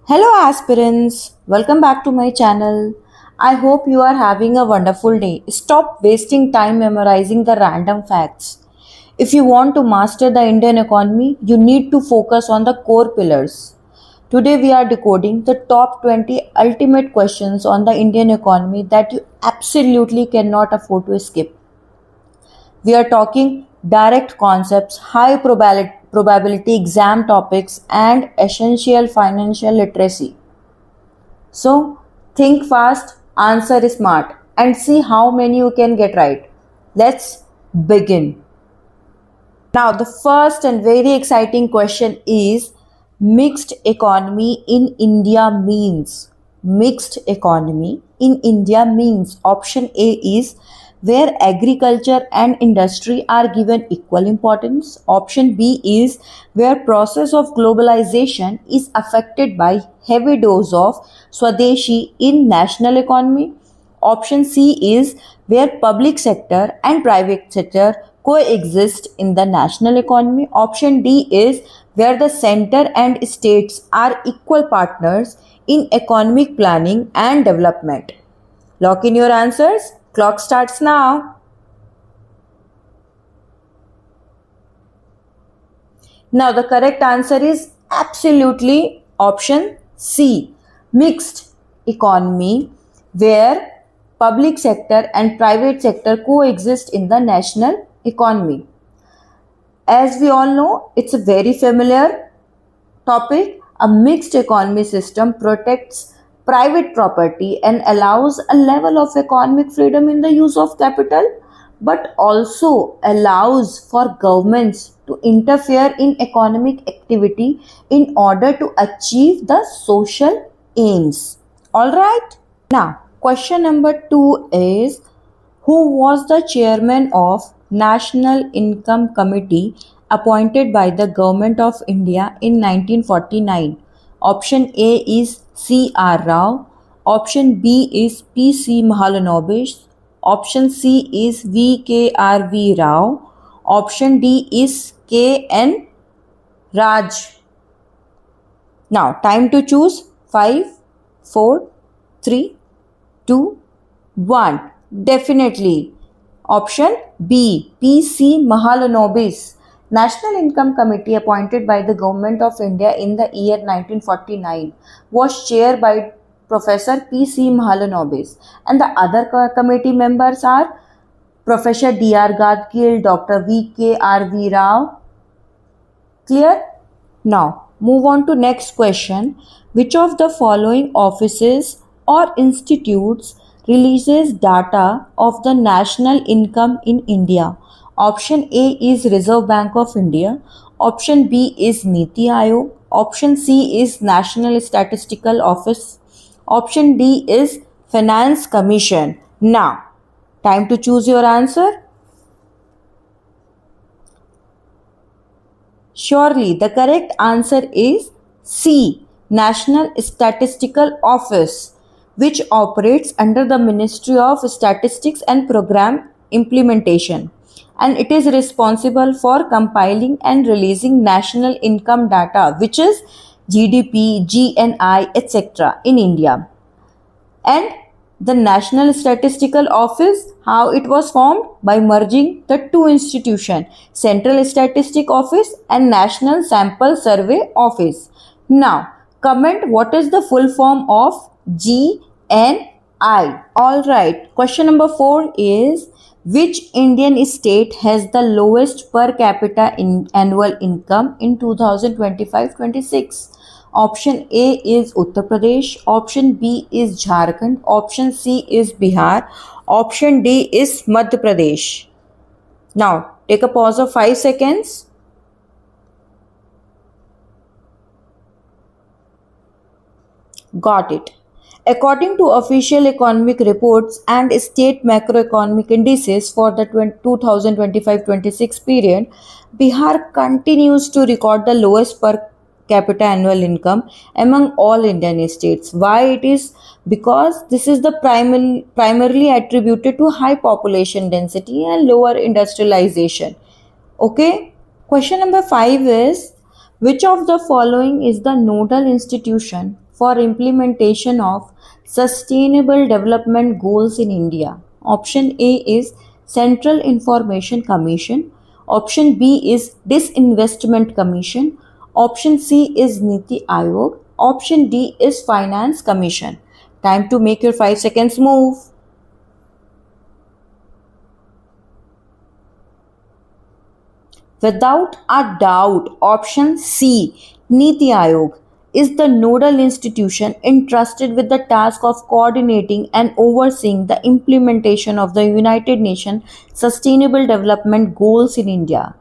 Hello aspirants, welcome back to my channel. I hope you are having a wonderful day. Stop wasting time memorizing the random facts. If you want to master the Indian economy, you need to focus on the core pillars. Today we are decoding the top 20 ultimate questions on the Indian economy that you absolutely cannot afford to skip. We are talking direct concepts, high probability exam topics, and essential financial literacy. So think fast, answer smart, and see how many you can get right. Let's begin. Now, the first and very exciting question is mixed economy in India means. Mixed economy in India means option A is where agriculture and industry are given equal importance. Option B is where process of globalization is affected by heavy dose of Swadeshi in national economy. Option C is where public sector and private sector coexist in the national economy. Option D is where the center and states are equal partners in economic planning and development. Lock in your answers. Clock starts now. Now the correct answer is absolutely option C, mixed economy, where public sector and private sector coexist in the national economy. As we all know, it's a very familiar topic. A mixed economy system protects private property and allows a level of economic freedom in the use of capital, but also allows for governments to interfere in economic activity in order to achieve the social aims. All right. Now, question number 2 is who was the chairman of National Income Committee appointed by the Government of India in 1949? Option A is C. R. Rao. Option B is P. C. Mahalanobis. Option C is V. K. R. V. Rao. Option D is K. N. Raj. Now, time to choose. 5, 4, 3, 2, 1. Definitely. Option B. P. C. Mahalanobis. National Income Committee appointed by the Government of India in the year 1949 was chaired by Professor P. C. Mahalanobis, and the other committee members are Professor D. R. Gadgil, Dr. V. K. R. V. Rao. Clear? Now, move on to next question. Which of the following offices or institutes releases data of the national income in India? Option A is Reserve Bank of India. Option B is Niti Aayog. Option C is National Statistical Office. Option D is Finance Commission. Now, time to choose your answer. Surely the correct answer is C, National Statistical Office, which operates under the Ministry of Statistics and Program Implementation, and it is responsible for compiling and releasing national income data, which is GDP, GNI, etc. in India. And the National Statistical Office, how it was formed? By merging the two institutions, Central Statistic Office and National Sample Survey Office. Now, comment what is the full form of GNI. Alright, question number 4 is which Indian state has the lowest per capita annual income in 2025-26? Option A is Uttar Pradesh, option B is Jharkhand, option C is Bihar, option D is Madhya Pradesh. Now, take a pause of 5 seconds. Got it. According to official economic reports and state macroeconomic indices for the 2025-26 period, Bihar continues to record the lowest per capita annual income among all Indian states. Why it is? Because this is the primarily attributed to high population density and lower industrialization. Okay. Question number 5 is which of the following is the nodal institution for implementation of Sustainable Development Goals in India? Option A is Central Information Commission. Option B is Disinvestment Commission. Option C is Niti Aayog. Option D is Finance Commission. Time to make your 5 seconds move. Without a doubt, option C, Niti Aayog, is the nodal institution entrusted with the task of coordinating and overseeing the implementation of the United Nations Sustainable Development Goals in India.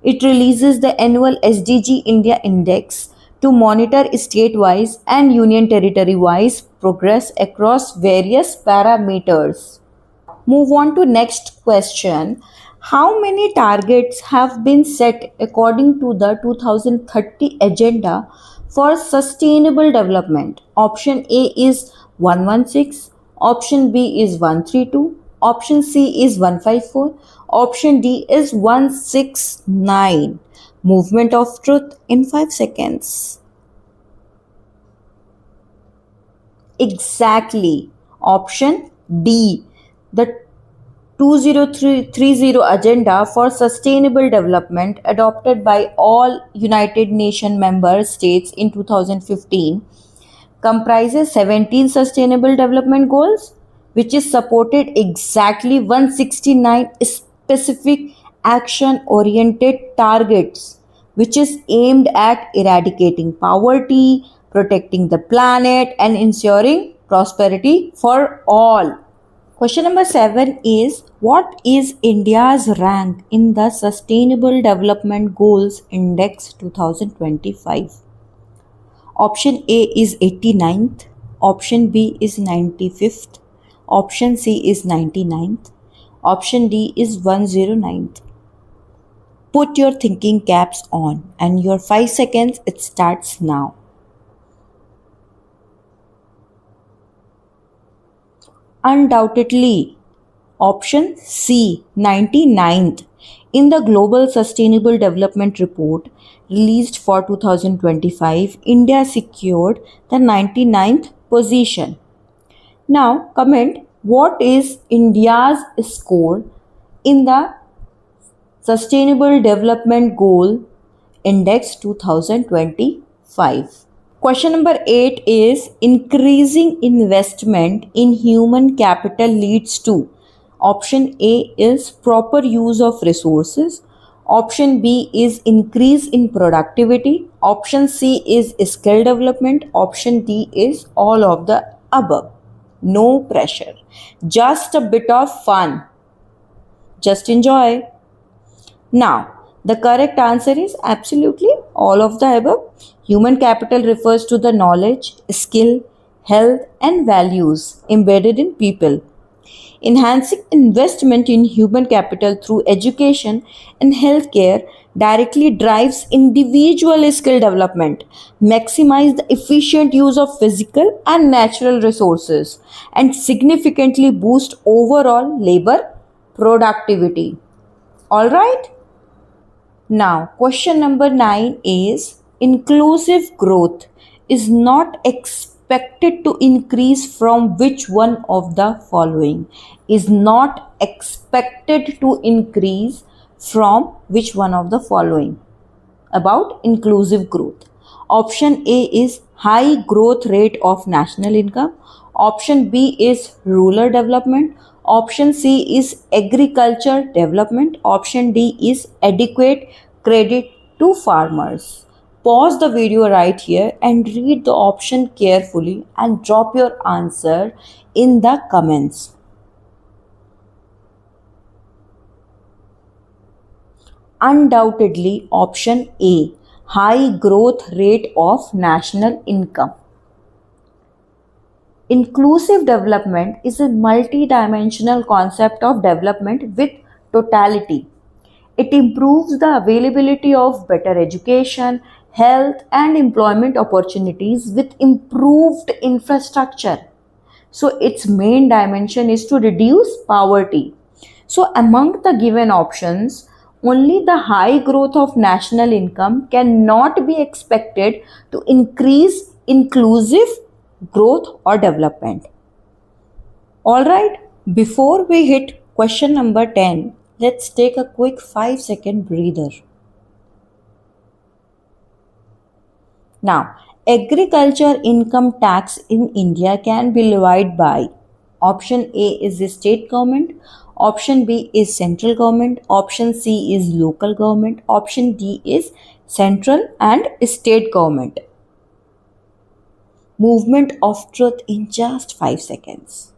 It releases the annual SDG India Index to monitor state-wise and union territory-wise progress across various parameters. Move on to next question. How many targets have been set according to the 2030 agenda for sustainable development? Option A is 116, option B is 132, option C is 154, option D is 169. Movement of truth in 5 seconds. Exactly. Option D. The 2030 Agenda for Sustainable Development, adopted by all United Nations member states in 2015, comprises 17 Sustainable Development Goals, which is supported exactly 169 specific action-oriented targets, which is aimed at eradicating poverty, protecting the planet, and ensuring prosperity for all. Question number 7 is, what is India's rank in the Sustainable Development Goals Index 2025? Option A is 89th, option B is 95th, option C is 99th, option D is 109th. Put your thinking caps on and your 5 seconds, it starts now. Undoubtedly, option C, 99th. In the Global Sustainable Development Report released for 2025, India secured the 99th position. Now, comment what is India's score in the Sustainable Development Goal Index 2025. Question number 8 is, increasing investment in human capital leads to. Option A is proper use of resources. Option B is increase in productivity. Option C is skill development. Option D is all of the above. No pressure. Just a bit of fun. Just enjoy. Now, the correct answer is absolutely all of the above. Human capital refers to the knowledge, skill, health, and values embedded in people. Enhancing investment in human capital through education and healthcare directly drives individual skill development, maximize the efficient use of physical and natural resources, and significantly boost overall labor productivity. All right? Now, question number 9 is, inclusive growth is not expected to increase from which one of the following? Is not expected to increase from which one of the following? About inclusive growth. Option A is high growth rate of national income. Option B is rural development. Option C is agriculture development. Option D is adequate credit to farmers. Pause the video right here and read the option carefully and drop your answer in the comments. Undoubtedly, option A, high growth rate of national income. Inclusive development is a multi-dimensional concept of development with totality. It improves the availability of better education, health, and employment opportunities with improved infrastructure. So its main dimension is to reduce poverty. So among the given options, only the high growth of national income cannot be expected to increase inclusive growth or development. Alright, before we hit question number 10, let's take a quick 5-second breather. Now, agriculture income tax in India can be levied by option A is the state government, option B is central government, option C is local government, option D is central and state government. Movement of truth in just 5 seconds.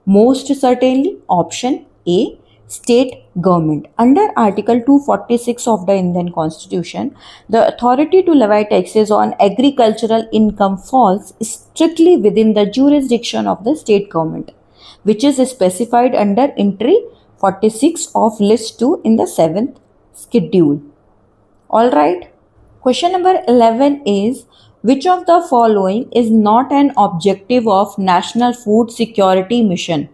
Most certainly option A, state government. Under Article 246 of the Indian Constitution, the authority to levy taxes on agricultural income falls strictly within the jurisdiction of the state government, which is specified under entry 46 of list 2 in the 7th schedule. Alright. Question number 11 is, which of the following is not an objective of National Food Security Mission?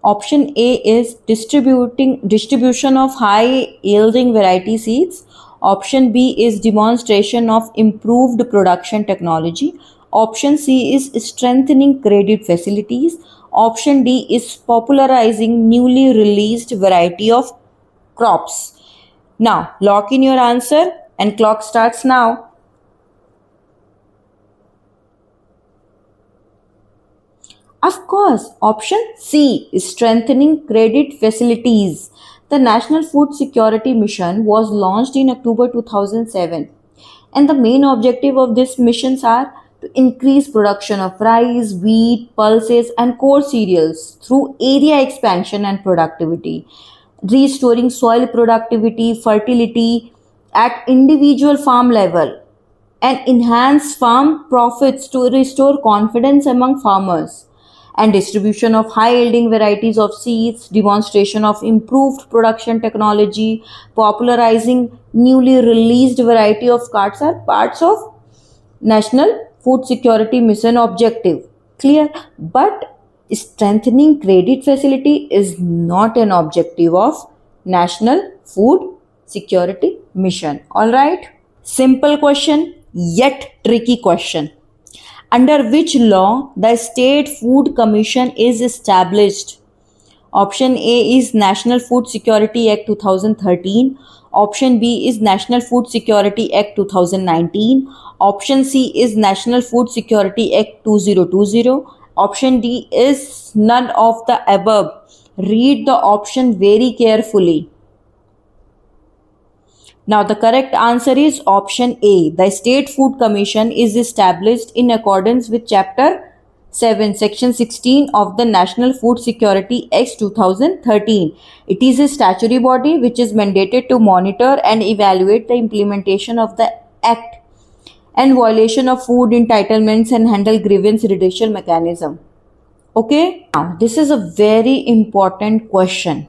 Option A is distribution of high yielding variety seeds. Option B is demonstration of improved production technology. Option C is strengthening credit facilities. Option D is popularizing newly released variety of crops. Now, lock in your answer and clock starts now. Of course, option C is strengthening credit facilities. The National Food Security Mission was launched in October 2007, and the main objective of these missions are to increase production of rice, wheat, pulses and coarse cereals through area expansion and productivity, restoring soil productivity, fertility at individual farm level, and enhance farm profits to restore confidence among farmers, and distribution of high yielding varieties of seeds, demonstration of improved production technology, popularizing newly released variety of cards are parts of National Food Security Mission objective. Clear? But strengthening credit facility is not an objective of National Food Security Mission. Alright? Simple question, yet tricky question. Under which law the State Food Commission is established? Option A is National Food Security Act 2013. Option B is National Food Security Act 2019. Option C is National Food Security Act 2020. Option D is none of the above. Read the option very carefully. Now the correct answer is option A. The State Food Commission is established in accordance with Chapter 7, Section 16 of the National Food Security Act 2013. It is a statutory body which is mandated to monitor and evaluate the implementation of the Act and violation of food entitlements and handle grievance redressal mechanism. Okay? Now this is a very important question.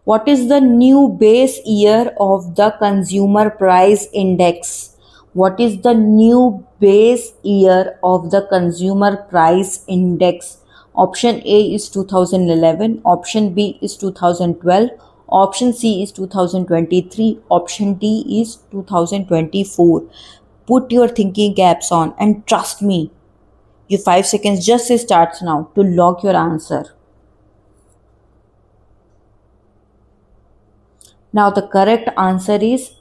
What is the new base year of the Consumer Price Index? What is the new base year of the Consumer Price Index? Option A is 2011, option B is 2012, option C is 2023, option D is 2024. Put your thinking caps on and trust me, your 5 seconds just starts now to lock your answer. Now the correct answer is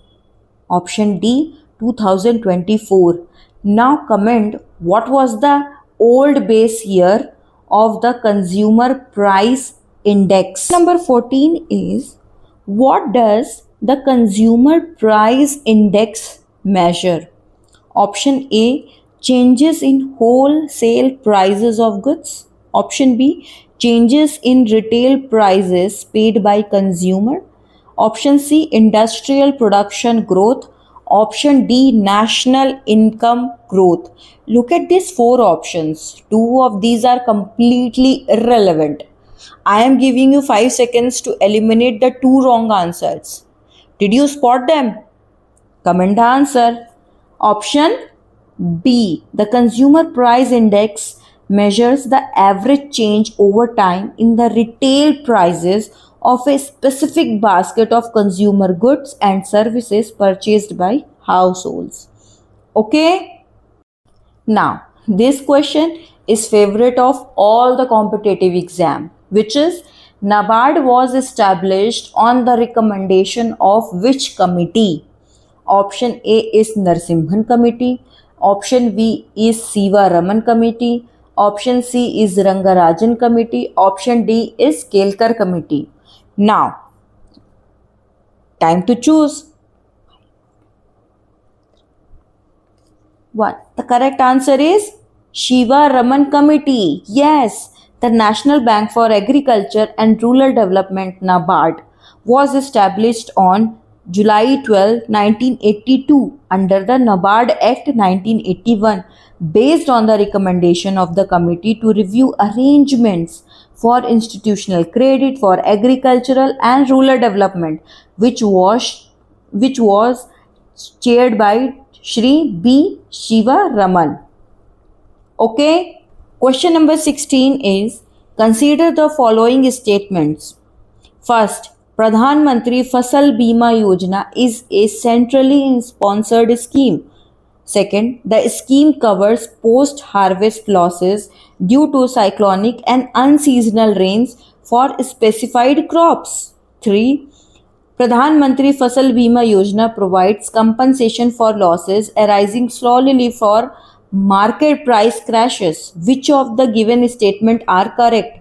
option D, 2024. Now comment what was the old base year of the Consumer Price Index. Number 14 is, what does the Consumer Price Index measure? Option A, changes in wholesale prices of goods. Option B, changes in retail prices paid by consumer. Option C, industrial production growth. Option D, national income growth. Look at these 4 options. 2 of these are completely irrelevant. I am giving you 5 seconds to eliminate the 2 wrong answers. Did you spot them? Comment the answer. Option B, the Consumer Price Index measures the average change over time in the retail prices of a specific basket of consumer goods and services purchased by households. Okay? Now, this question is favorite of all the competitive exam, which is NABARD was established on the recommendation of which committee? Option A is Narsimhan Committee. Option B is Siva Raman Committee. Option C is Rangarajan Committee. Option D is Kelkar Committee. Now, time to choose. 1. The correct answer is Shiva Raman Committee. Yes, the National Bank for Agriculture and Rural Development NABARD was established on July 12, 1982 under the NABARD Act 1981 based on the recommendation of the committee to review arrangements for institutional credit for agricultural and rural development, which was chaired by Shri B. Shiva Raman. Okay. Question number 16 is, consider the following statements. First, Pradhan Mantri Fasal Bima Yojana is a centrally sponsored scheme. Second, the scheme covers post-harvest losses due to cyclonic and unseasonal rains for specified crops. 3. Pradhan Mantri Fasal Bima Yojana provides compensation for losses arising solely for market price crashes. Which of the given statement are correct?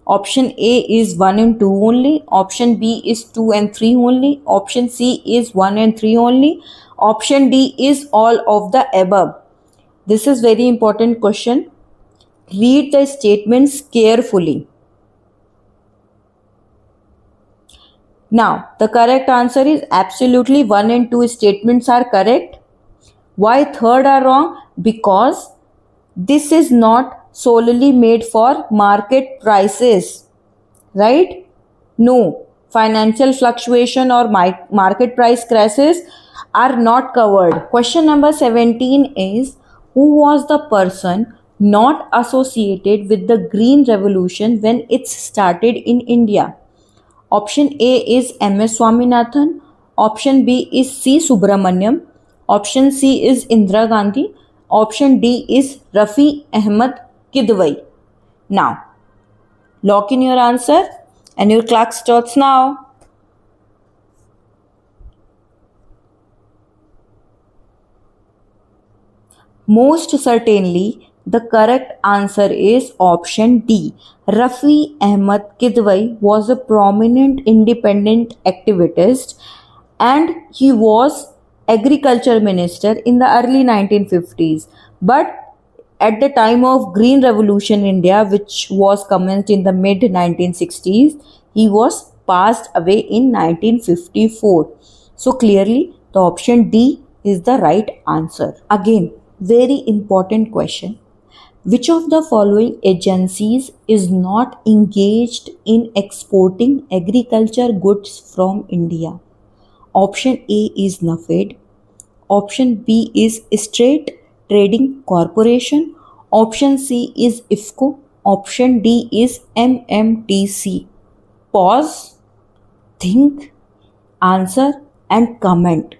Option A is 1 and 2 only. Option B is 2 and 3 only. Option C is 1 and 3 only. Option D is all of the above. This is very important question. Read the statements carefully. Now, the correct answer is absolutely 1 and 2 statements are correct. Why third are wrong? Because this is not solely made for market prices, right? No, financial fluctuation or market price crashes are not covered. Question number 17 is, who was the person not associated with the Green Revolution when it started in India? Option A is M.S. Swaminathan. Option B is C. Subramaniam. Option C is Indira Gandhi. Option D is Rafi Ahmed Kidwai. Now, lock in your answer and your clock starts now. Most certainly, the correct answer is option D. Rafi Ahmed Kidwai was a prominent independent activist and he was agriculture minister in the early 1950s. But at the time of Green Revolution in India, which was commenced in the mid 1960s, he was passed away in 1954. So clearly, the option D is the right answer. Again, very important question. Which of the following agencies is not engaged in exporting agriculture goods from India? Option A is NAFED. Option B is State Trading Corporation. Option C is IFCO. Option D is MMTC. Pause, think, answer and comment.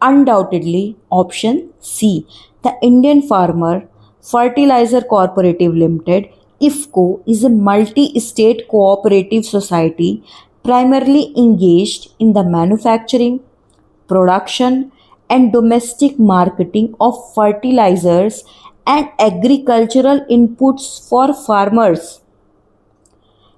Undoubtedly, option C. The Indian Farmer Fertilizer Cooperative Limited, IFCO, is a multi-state cooperative society primarily engaged in the manufacturing, production and domestic marketing of fertilizers and agricultural inputs for farmers.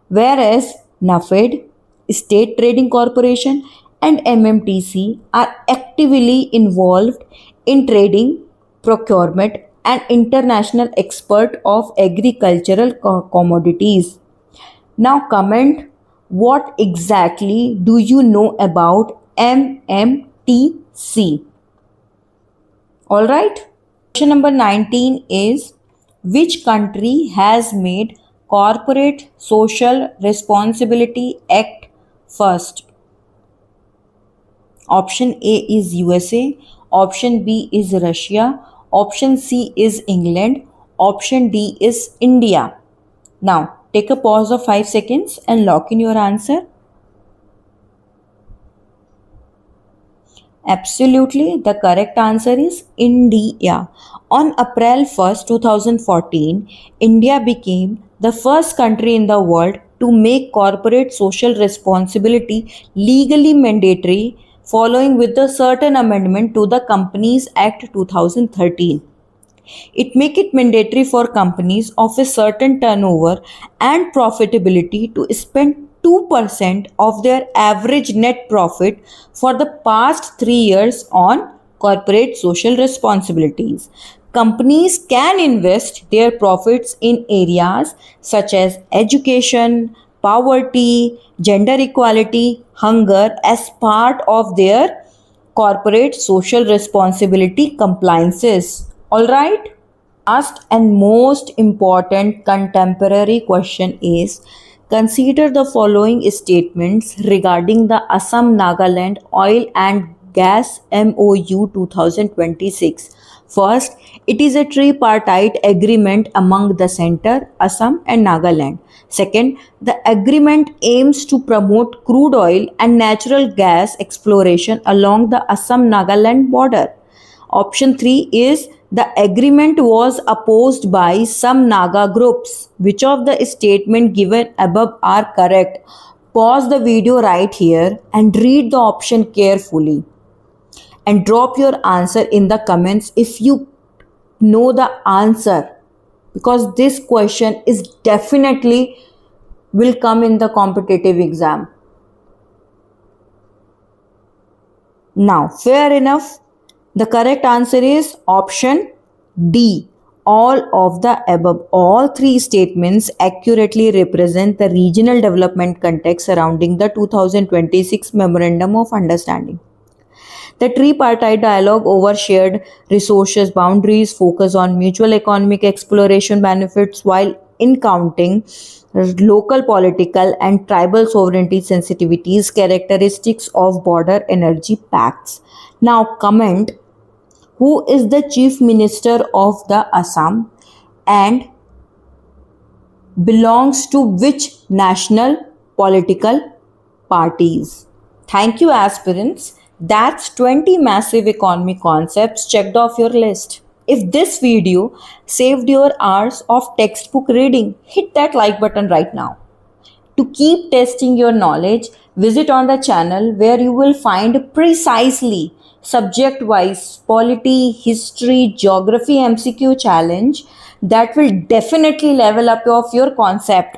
Whereas NAFED, State Trading Corporation and MMTC are actively involved in trading, procurement and international export of agricultural commodities. Now comment, what exactly do you know about MMTC? Alright. Question number 19 is, which country has made Corporate Social Responsibility Act first? Option A is USA. Option B is Russia. Option C is England. Option D is India. Now, Take a pause of 5 seconds and lock in your answer. Absolutely, the correct answer is India. On April 1st, 2014, India became the first country in the world to make corporate social responsibility legally mandatory following with a certain amendment to the Companies Act 2013. It make it mandatory for companies of a certain turnover and profitability to spend 2% of their average net profit for the past 3 years on corporate social responsibilities. Companies can invest their profits in areas such as education, poverty, gender equality, hunger as part of their corporate social responsibility compliances. All right. Last and most important contemporary question is, consider the following statements regarding the Assam Nagaland Oil and Gas MOU 2026. First, it is a tripartite agreement among the center, Assam and Nagaland. Second, the agreement aims to promote crude oil and natural gas exploration along the Assam-Nagaland border. Option 3 is the agreement was opposed by some Naga groups. Which of the statement given above are correct? Pause the video right here and read the option carefully and drop your answer in the comments if you know the answer, because this question is definitely will come in the competitive exam. Now, fair enough. The correct answer is option D. All of the above. All three statements accurately represent the regional development context surrounding the 2026 Memorandum of Understanding. The tripartite dialogue over shared resources boundaries focus on mutual economic exploration benefits while encountering local political and tribal sovereignty sensitivities characteristics of border energy pacts. Now comment who is the Chief Minister of the Assam and belongs to which national political parties. Thank you, aspirants. That's 20 massive economy concepts checked off your list. If this video saved your hours of textbook reading, hit that like button right now. To keep testing your knowledge, visit on the channel where you will find precisely subject-wise polity, history, geography MCQ challenge that will definitely level up of your concept.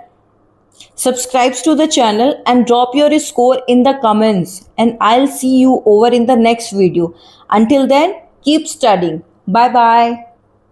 Subscribe to the channel and drop your score in the comments, and I'll see you over in the next video. Until then, keep studying. Bye bye.